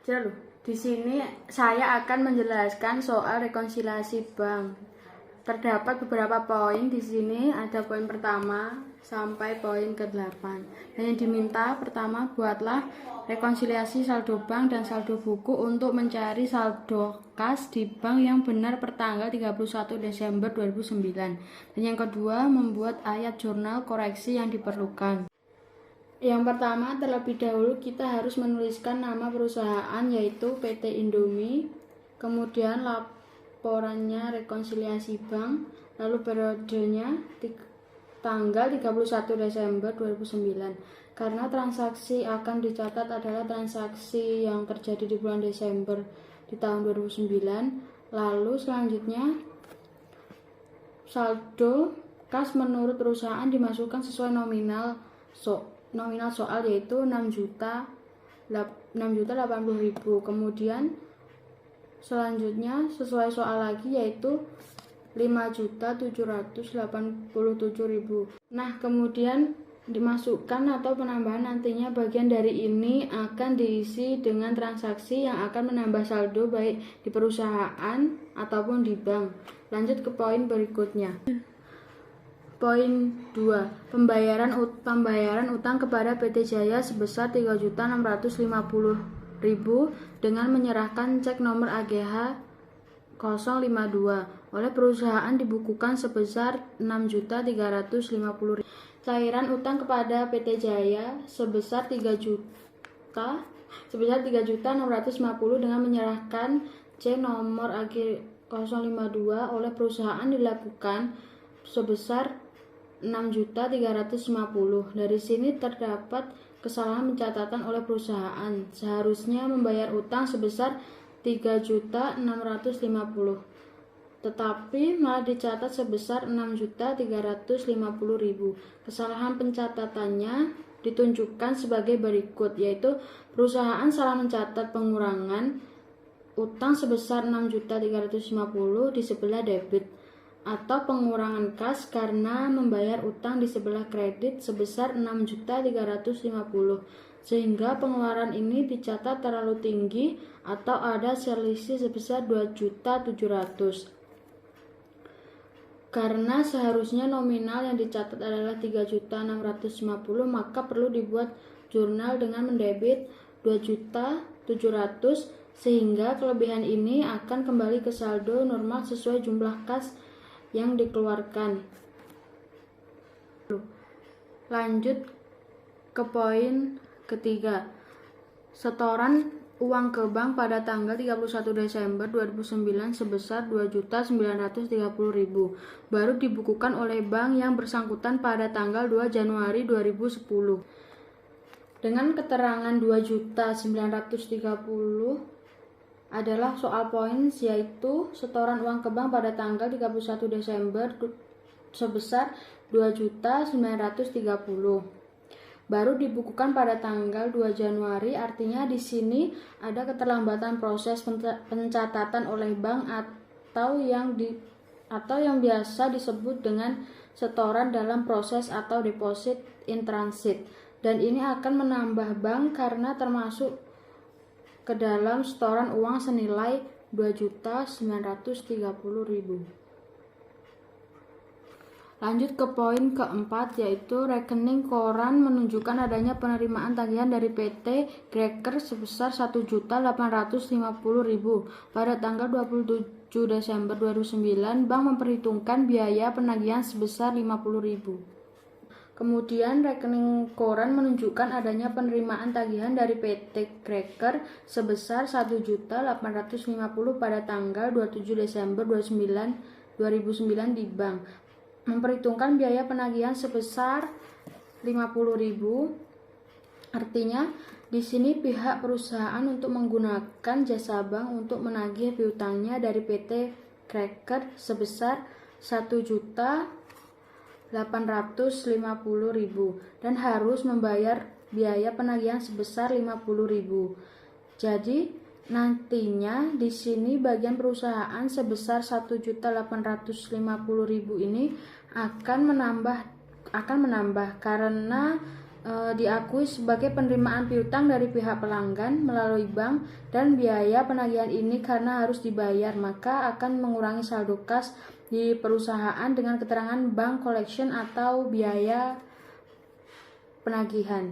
Lalu, di sini saya akan menjelaskan soal rekonsiliasi bank. Terdapat beberapa poin di sini, ada poin pertama sampai poin ke-8. Dan yang diminta pertama, buatlah rekonsiliasi saldo bank dan saldo buku untuk mencari saldo kas di bank yang benar pertanggal 31 Desember 2009. Dan yang kedua, membuat ayat jurnal koreksi yang diperlukan. Yang pertama, terlebih dahulu kita harus menuliskan nama perusahaan yaitu PT Indomie, kemudian laporannya rekonsiliasi bank, lalu periodenya tanggal 31 Desember 2009. Karena transaksi akan dicatat adalah transaksi yang terjadi di bulan Desember di tahun 2009. Lalu selanjutnya saldo kas menurut perusahaan dimasukkan sesuai nominal soal yaitu 6.080.000. Kemudian selanjutnya sesuai soal lagi yaitu 5.787.000. Nah, kemudian dimasukkan atau penambahan nantinya bagian dari ini akan diisi dengan transaksi yang akan menambah saldo baik di perusahaan ataupun di bank. Lanjut ke poin berikutnya. Poin 2. Pembayaran utang kepada PT Jaya sebesar 3.650.000 dengan menyerahkan cek nomor AGH 052 oleh perusahaan dibukukan sebesar 6.350.000. Cairan utang kepada PT Jaya sebesar 3.650 dengan menyerahkan C nomor AG 052 oleh perusahaan dilakukan sebesar 6.350. Dari sini terdapat kesalahan pencatatan oleh perusahaan. Seharusnya membayar utang sebesar 3.650, tetapi malah dicatat sebesar 6.350.000. Kesalahan pencatatannya ditunjukkan sebagai berikut, yaitu perusahaan salah mencatat pengurangan utang sebesar 6.350 di sebelah debit, atau pengurangan kas karena membayar utang di sebelah kredit sebesar 6.350, sehingga pengeluaran ini dicatat terlalu tinggi atau ada selisih sebesar 2.700.000. Karena seharusnya nominal yang dicatat adalah 3.650, maka perlu dibuat jurnal dengan mendebit 2.700.000, sehingga kelebihan ini akan kembali ke saldo normal sesuai jumlah kas yang dikeluarkan. Lanjut ke poin ketiga. Setoran uang ke bank pada tanggal 31 Desember 2009 sebesar 2.930.000 baru dibukukan oleh bank yang bersangkutan pada tanggal 2 Januari 2010. Dengan keterangan 2.930.000 adalah soal poin, yaitu setoran uang ke bank pada tanggal 31 Desember sebesar 2.930.000 baru dibukukan pada tanggal 2 Januari. Artinya di sini ada keterlambatan proses pencatatan oleh bank atau yang biasa disebut dengan setoran dalam proses atau deposit in transit, dan ini akan menambah bank karena termasuk ke dalam setoran uang senilai 2.930.000. Lanjut ke poin keempat, yaitu rekening koran menunjukkan adanya penerimaan tagihan dari PT Cracker sebesar 1.850.000 pada tanggal 27 Desember 2009. Bank memperhitungkan biaya penagihan sebesar 50.000. Kemudian rekening koran menunjukkan adanya penerimaan tagihan dari PT Cracker sebesar 1.850 pada tanggal 27 Desember 2009 di bank. Memperhitungkan biaya penagihan sebesar 50.000. Artinya di sini pihak perusahaan untuk menggunakan jasa bank untuk menagih piutangnya dari PT Cracker sebesar 1.850.000 dan harus membayar biaya penagihan sebesar 50.000. Jadi nantinya di sini bagian perusahaan sebesar 1.850.000 ini akan menambah karena diakui sebagai penerimaan piutang dari pihak pelanggan melalui bank, dan biaya penagihan ini karena harus dibayar maka akan mengurangi saldo kas di perusahaan dengan keterangan bank collection atau biaya penagihan.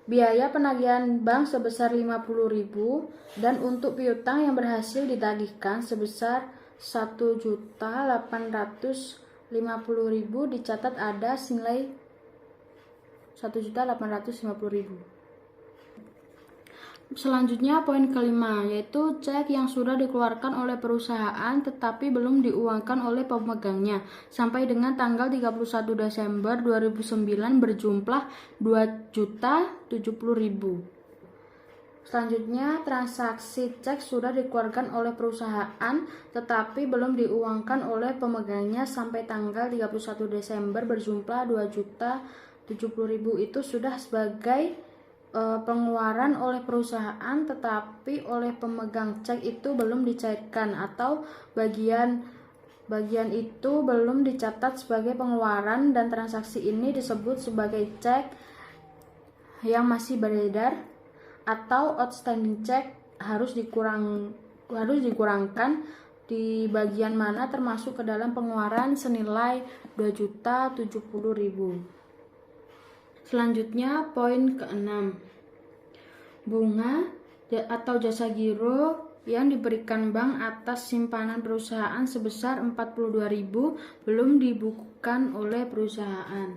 Biaya penagihan bank sebesar 50.000 dan untuk piutang yang berhasil ditagihkan sebesar 1.850.000 dicatat ada senilai 1.850.000. Selanjutnya poin kelima, yaitu cek yang sudah dikeluarkan oleh perusahaan tetapi belum diuangkan oleh pemegangnya sampai dengan tanggal 31 Desember 2009 berjumlah 2.070.000. Selanjutnya, transaksi cek sudah dikeluarkan oleh perusahaan tetapi belum diuangkan oleh pemegangnya sampai tanggal 31 Desember berjumlah 2.070.000 itu sudah sebagai pengeluaran oleh perusahaan tetapi oleh pemegang cek itu belum dicairkan atau bagian itu belum dicatat sebagai pengeluaran, dan transaksi ini disebut sebagai cek yang masih beredar atau outstanding cek harus dikurangkan di bagian mana termasuk ke dalam pengeluaran senilai 2.070.000. Selanjutnya poin ke-6, bunga atau jasa giro yang diberikan bank atas simpanan perusahaan sebesar 42.000 belum dibukukan oleh perusahaan.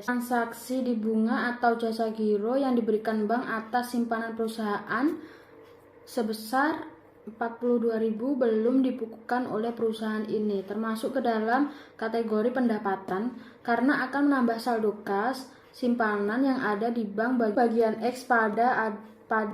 Transaksi di bunga atau jasa giro yang diberikan bank atas simpanan perusahaan sebesar 42.000 belum dibukukan oleh perusahaan ini, termasuk ke dalam kategori pendapatan karena akan menambah saldo kas simpanan yang ada di bank bagian X pada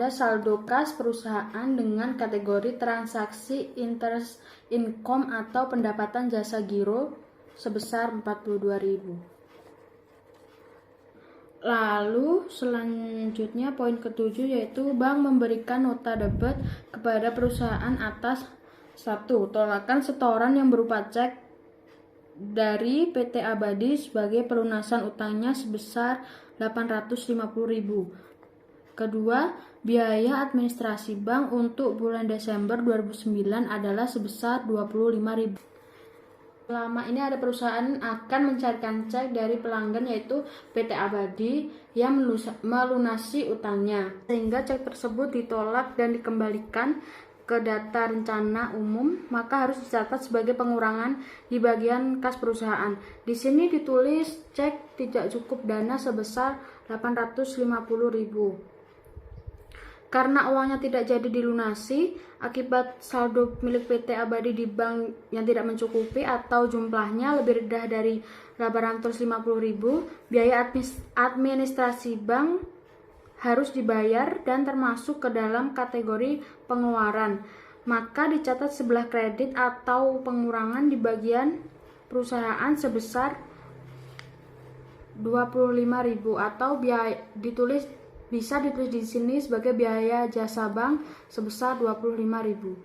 saldo kas perusahaan dengan kategori transaksi interest income atau pendapatan jasa giro sebesar 42.000. Lalu selanjutnya poin ke-7, yaitu bank memberikan nota debit kepada perusahaan atas 1. Tolakan setoran yang berupa cek dari PT Abadi sebagai pelunasan utangnya sebesar 850.000. Kedua, biaya administrasi bank untuk bulan Desember 2009 adalah sebesar 25.000. Selama ini ada perusahaan akan mencarikan cek dari pelanggan yaitu PT Abadi yang melunasi utangnya, sehingga cek tersebut ditolak dan dikembalikan ke data rencana umum, maka harus dicatat sebagai pengurangan di bagian kas perusahaan. Di sini ditulis cek tidak cukup dana sebesar 850.000. Karena uangnya tidak jadi dilunasi akibat saldo milik PT Abadi di bank yang tidak mencukupi atau jumlahnya lebih rendah dari 850.000, biaya administrasi bank harus dibayar dan termasuk ke dalam kategori pengeluaran, maka dicatat sebelah kredit atau pengurangan di bagian perusahaan sebesar 25.000 atau bisa ditulis di sini sebagai biaya jasa bank sebesar 25.000.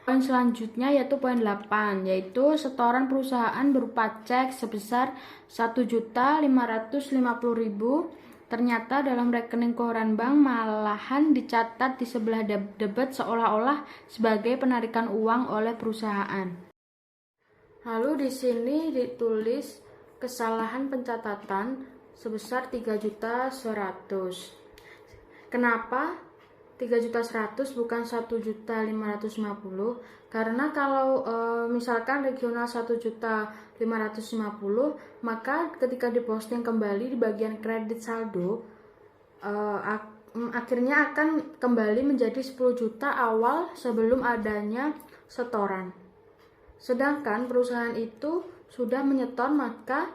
Poin selanjutnya yaitu poin 8, yaitu setoran perusahaan berupa cek sebesar 1.550.000. Ternyata dalam rekening koran bank malahan dicatat di sebelah debit seolah-olah sebagai penarikan uang oleh perusahaan. Lalu di sini ditulis kesalahan pencatatan sebesar 3.100.000. Kenapa 3.100.000 bukan 1.550.000? Karena kalau misalkan regional 1.550.000, maka ketika diposting kembali di bagian kredit saldo, akhirnya akan kembali menjadi 10 juta awal sebelum adanya setoran. Sedangkan perusahaan itu sudah menyetor, maka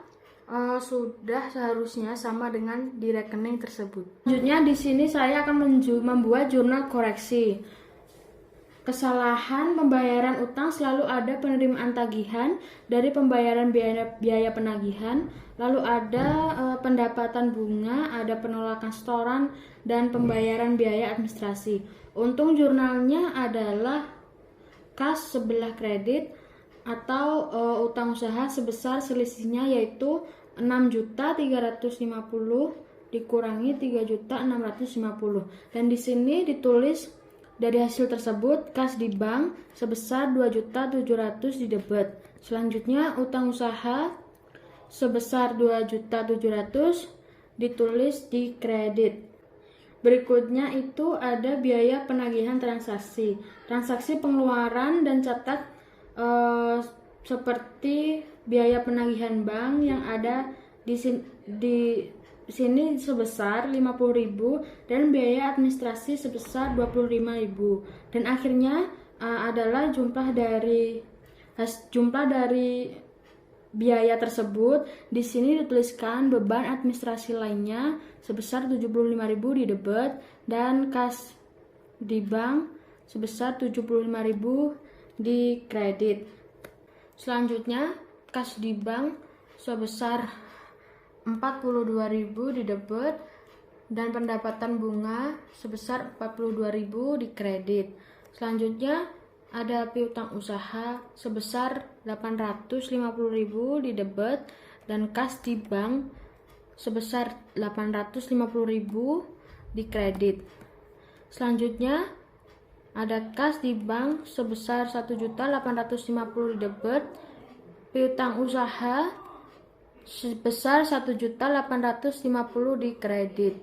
sudah seharusnya sama dengan di rekening tersebut. Selanjutnya di sini saya akan membuat jurnal koreksi. Kesalahan pembayaran utang selalu ada penerimaan tagihan dari pembayaran biaya penagihan, lalu ada pendapatan bunga, ada penolakan setoran, dan pembayaran biaya administrasi. Untung jurnalnya adalah kas sebelah kredit atau utang usaha sebesar selisihnya yaitu 6.350 dikurangi 3.650, dan di sini ditulis dari hasil tersebut kas di bank sebesar 2.700 di debit. Selanjutnya utang usaha sebesar 2.700 ditulis di kredit. Berikutnya itu ada biaya penagihan transaksi. Transaksi pengeluaran dan catat seperti biaya penagihan bank yang ada di sini sebesar 50.000 dan biaya administrasi sebesar 25.000. Dan akhirnya adalah jumlah dari biaya tersebut. Di sini dituliskan beban administrasi lainnya sebesar 75.000 di debit dan kas di bank sebesar 75.000 di kredit. Selanjutnya kas di bank sebesar 42.000 di debit dan pendapatan bunga sebesar 42.000 di kredit. Selanjutnya ada piutang usaha sebesar 850.000 di debit dan kas di bank sebesar 850.000 di kredit. Selanjutnya ada kas di bank sebesar 1.850 di debit, piutang usaha sebesar 1.850 di kredit.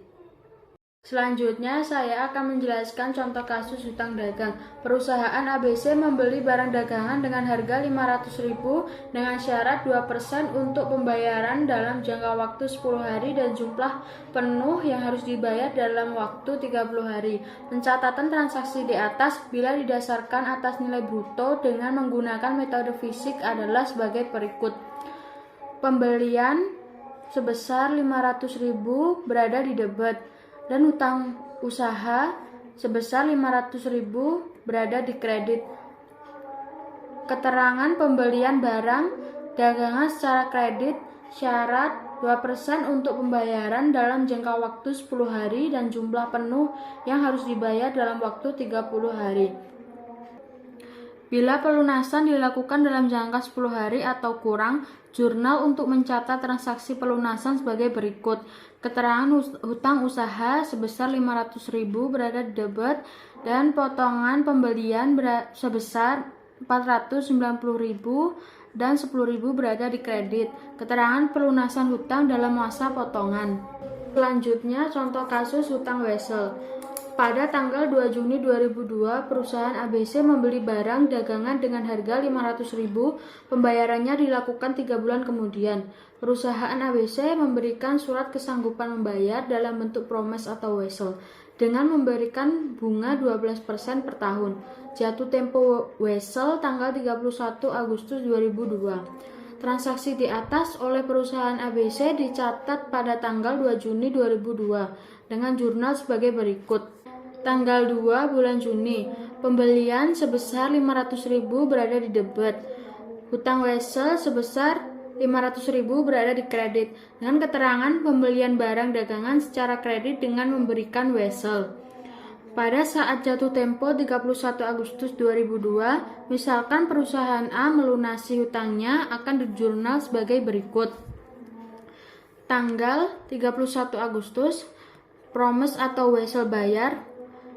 Selanjutnya saya akan menjelaskan contoh kasus hutang dagang. Perusahaan ABC membeli barang dagangan dengan harga 500.000 dengan syarat 2% untuk pembayaran dalam jangka waktu 10 hari dan jumlah penuh yang harus dibayar dalam waktu 30 hari. Pencatatan transaksi di atas bila didasarkan atas nilai bruto dengan menggunakan metode fisik adalah sebagai berikut. Pembelian sebesar 500.000 berada di debit dan hutang usaha sebesar 500.000 berada di kredit. Keterangan pembelian barang dagangan secara kredit syarat 2% untuk pembayaran dalam jangka waktu 10 hari dan jumlah penuh yang harus dibayar dalam waktu 30 hari. Bila pelunasan dilakukan dalam jangka 10 hari atau kurang, jurnal untuk mencatat transaksi pelunasan sebagai berikut. Keterangan hutang usaha sebesar 500.000 berada di debit dan potongan pembelian sebesar 490.000 dan 10.000 berada di kredit. Keterangan pelunasan hutang dalam masa potongan. Selanjutnya contoh kasus hutang wesel. Pada tanggal 2 Juni 2002, perusahaan ABC membeli barang dagangan dengan harga 500.000. Pembayarannya dilakukan 3 bulan kemudian. Perusahaan ABC memberikan surat kesanggupan membayar dalam bentuk promes atau wesel dengan memberikan bunga 12% per tahun. Jatuh tempo wesel tanggal 31 Agustus 2002. Transaksi di atas oleh perusahaan ABC dicatat pada tanggal 2 Juni 2002 dengan jurnal sebagai berikut. Tanggal 2 bulan Juni, pembelian sebesar 500.000 berada di debit. Hutang wesel sebesar 500.000 berada di kredit dengan keterangan pembelian barang dagangan secara kredit dengan memberikan wesel. Pada saat jatuh tempo 31 Agustus 2002, misalkan perusahaan A melunasi hutangnya akan dijurnal sebagai berikut. Tanggal 31 Agustus, promes atau wesel bayar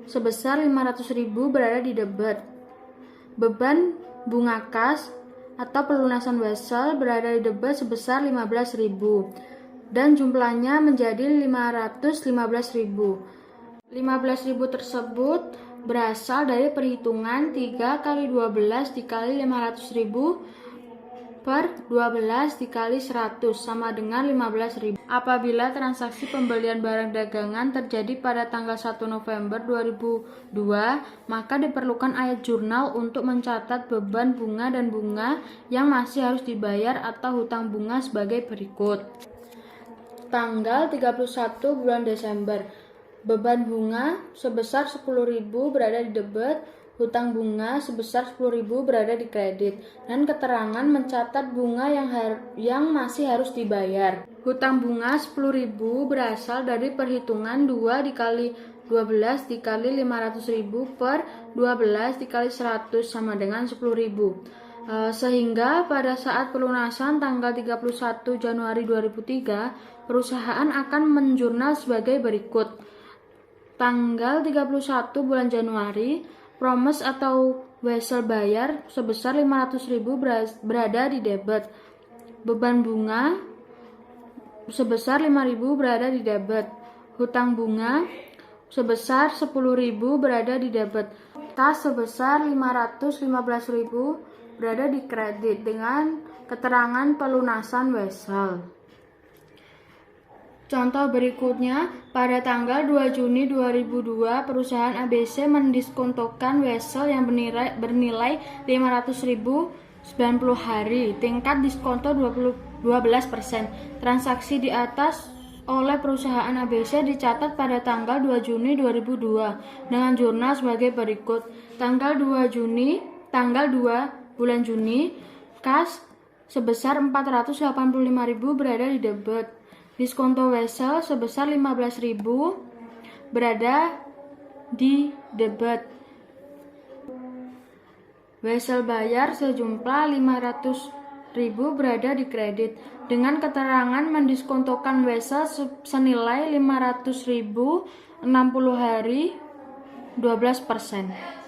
sebesar 500.000 berada di debit. Beban bunga kas atau pelunasan wesel berada di debit sebesar 15.000 dan jumlahnya menjadi 515.000. 15.000 tersebut berasal dari perhitungan 3 kali 12 dikali 500.000 per 12 dikali 100 sama dengan 15.000. Apabila transaksi pembelian barang dagangan terjadi pada tanggal 1 November 2002, maka diperlukan ayat jurnal untuk mencatat beban bunga dan bunga yang masih harus dibayar atau hutang bunga sebagai berikut. Tanggal 31 bulan Desember, beban bunga sebesar 10.000 berada di debit, hutang bunga sebesar 10.000 berada di kredit, dan keterangan mencatat bunga yang masih harus dibayar. Hutang bunga 10.000 berasal dari perhitungan 2 dikali 12 dikali 500.000 per 12 dikali 100 sama dengan 10.000. Sehingga pada saat pelunasan tanggal 31 Januari 2003, perusahaan akan menjurnal sebagai berikut. Tanggal 31 bulan Januari, promise atau wesel bayar sebesar 500.000 berada di debit. Beban bunga sebesar 5.000 berada di debit. Hutang bunga sebesar 10.000 berada di debit. Kas sebesar 515.000 berada di kredit dengan keterangan pelunasan wesel. Contoh berikutnya, pada tanggal 2 Juni 2002, perusahaan ABC mendiskontokan wesel yang bernilai 500.000 90 hari, tingkat diskonto 12%. Transaksi di atas oleh perusahaan ABC dicatat pada tanggal 2 Juni 2002 dengan jurnal sebagai berikut. Tanggal 2 bulan Juni, kas sebesar 485.000 berada di debit. Diskonto wesel sebesar 15.000 berada di debit. Wesel bayar sejumlah 500.000 berada di kredit dengan keterangan mendiskontokan wesel senilai 500.000 60 hari 12%.